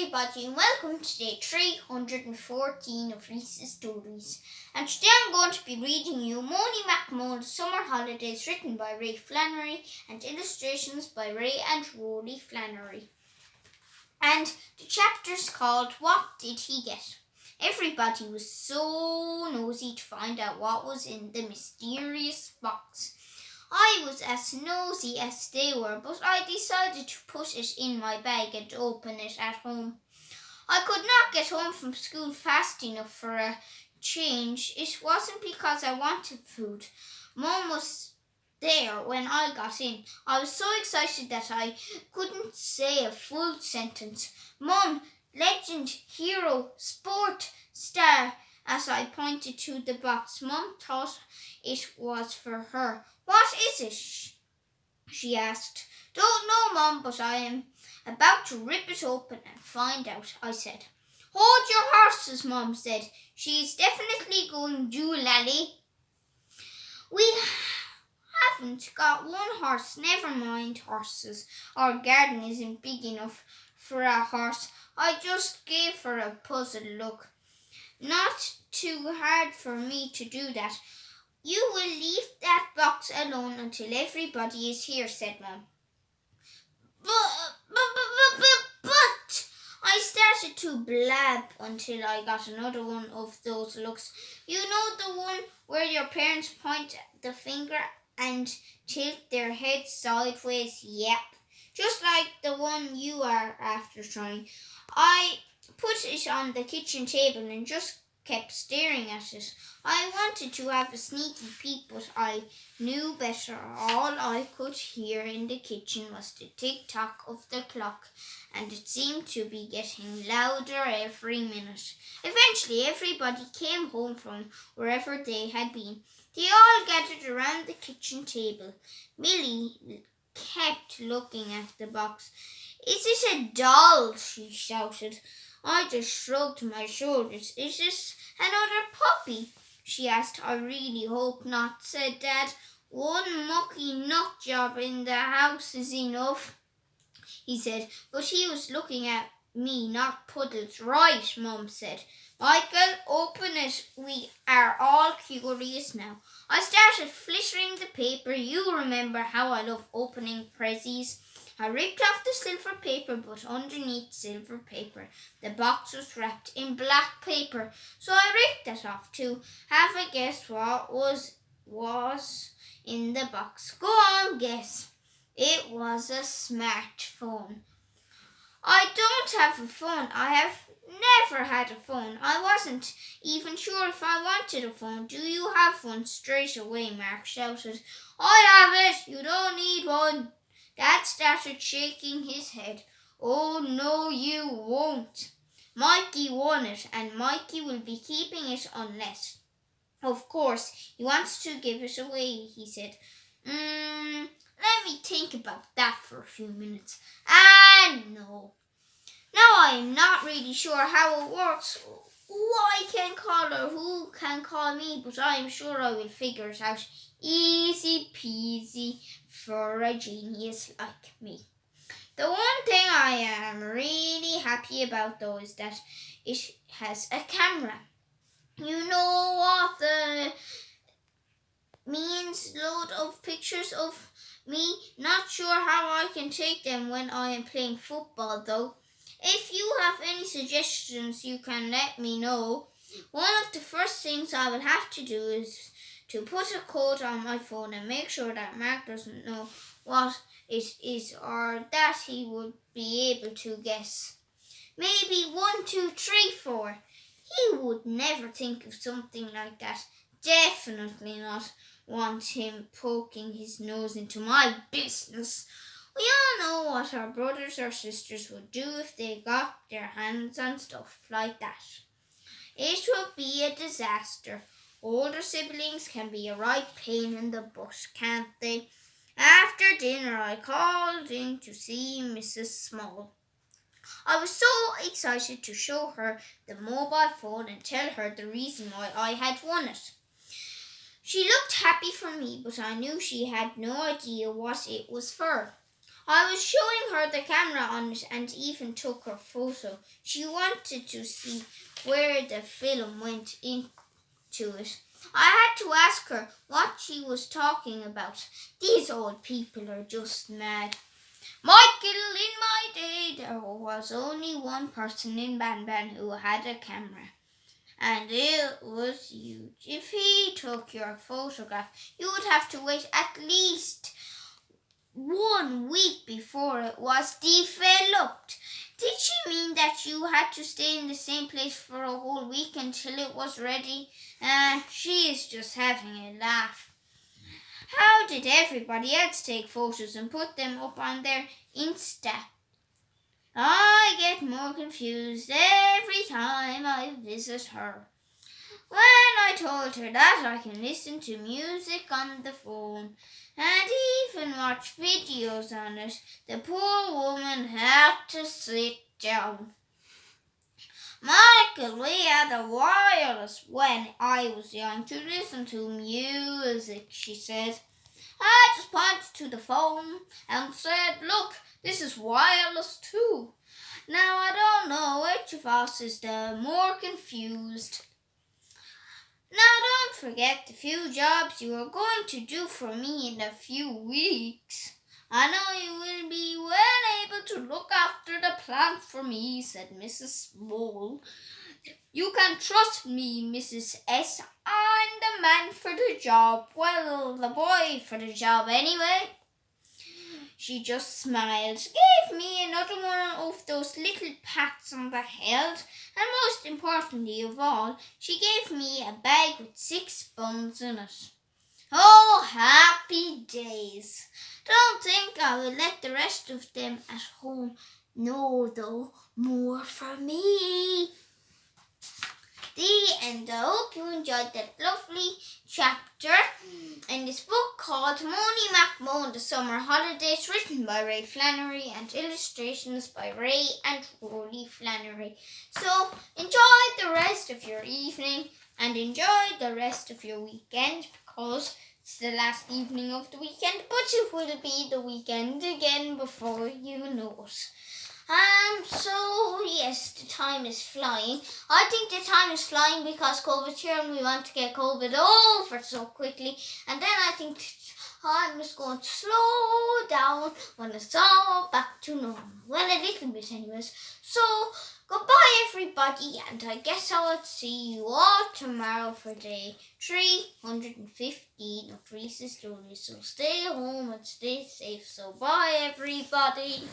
everybody, and welcome to day 314 of Rhys's stories. And today I'm going to be reading you Moany McMoan-The Summer Holidays, written by Flannery and illustrations by Ray and Ruairi Flannery. And the chapter's called What Did He Get? Everybody was so nosy to find out what was in the mysterious box. I was as nosy as they were, but I decided to put it in my bag and open it at home. I could not get home from school fast enough for a change. It wasn't because I wanted food. Mum was there when I got in. I was so excited that I couldn't say a full sentence. Mum, legend, hero, sport, star, as I pointed to the box. Mum thought it was for her. What is it? She asked. Don't know, Mum, but I am about to rip it open and find out, I said. Hold your horses, Mum said. She is definitely going to Lally. We haven't got one horse. Never mind horses. Our garden isn't big enough for a horse. I just gave her a puzzled look. Not too hard for me to do that. You will leave that box alone until everybody is here, said Mum. But I started to blab until I got another one of those looks. You know, the one where your parents point the finger and tilt their heads sideways? Yep, just like the one you are after trying. I put it on the kitchen table and just kept staring at it. I wanted to have a sneaky peek, but I knew better. All I could hear in the kitchen was the tick-tock of the clock, and it seemed to be getting louder every minute. Eventually, everybody came home from wherever they had been. They all gathered around the kitchen table. Milly kept looking at the box. Is it a doll? She shouted. I just shrugged my shoulders. Is this another puppy? She asked. I really hope not, said Dad. One mucky nut job in the house is enough, he said, but he was looking at me, not Puddles. Right, Mum said. Michael, open it. We are all curious now. I started flittering the paper. You remember how I love opening prezzies. I ripped off the silver paper, but underneath silver paper, the box was wrapped in black paper, so I ripped that off too. Have a guess what was in the box? Go on, guess. It was a smartphone. I don't have a phone. I have never had a phone. I wasn't even sure if I wanted a phone. Do you have one? Straight away, Mark shouted. I have it. You don't need one. Dad started shaking his head. Oh, no, you won't. Mikey won it, and Mikey will be keeping it unless. Of course, he wants to give it away, he said. Let me think about that for a few minutes. No. Now I am not really sure how it works. Who I can call or who can call me, but I am sure I will figure it out. Easy peasy for a genius like me. The one thing I am really happy about, though, is that it has a camera. You know what means? Load of pictures of me. Not sure how I can take them when I am playing football, though. If you have any suggestions, you can let me know. One of the first things I will have to do is to put a code on my phone and make sure that Mark doesn't know what it is or that he would be able to guess. Maybe 1, 2, 3, 4. He would never think of something like that. Definitely not want him poking his nose into my business. We all know what our brothers or sisters would do if they got their hands on stuff like that. It would be a disaster. Older siblings can be a right pain in the butt, can't they? After dinner, I called in to see Mrs. Small. I was so excited to show her the mobile phone and tell her the reason why I had won it. She looked happy for me, but I knew she had no idea what it was for. I was showing her the camera on it and even took her photo. She wanted to see where the film went into it. I had to ask her what she was talking about. These old people are just mad. Michael, in my day, there was only one person in Banban who had a camera. And it was huge. If he took your photograph, you would have to wait at least 1 week before it was developed. Did she mean that you had to stay in the same place for a whole week until it was ready? She is just having a laugh. How did everybody else take photos and put them up on their Insta? I get more confused every time I visit her. When I told her that I can listen to music on the phone and even watch videos on it, the poor woman had to sit down. Michael, we had a wireless when I was young to listen to music, she said. I just pointed to the phone and said, look, this is wireless too. Now I don't know which of us is the more confused. Now don't forget the few jobs you are going to do for me in a few weeks. I know you will be well able to look after the plant for me, said Mrs. Mole. You can trust me, Mrs. S. I'm the man for the job. Well, the boy for the job anyway. She just smiled, gave me another one of those little pats on the head, and most importantly of all, she gave me a bag with 6 buns in it. Oh, happy days! Don't think I will let the rest of them at home know, though. More for me. The end. I hope you enjoyed that lovely chapter in this book called Moany McMoan-The Summer Holidays, written by Ray Flannery and illustrations by Ray and Rory Flannery. So enjoy the rest of your evening and enjoy the rest of your weekend, because it's the last evening of the weekend, but it will be the weekend again before you know it. So yes, the time is flying. I think the time is flying because COVID's here and we want to get COVID over so quickly. And then I think time is going to slow down when it's all back to normal. Well, a little bit anyways. So, goodbye everybody, and I guess I will see you all tomorrow for day 315 of Rhys's stories. So stay home and stay safe. So bye everybody.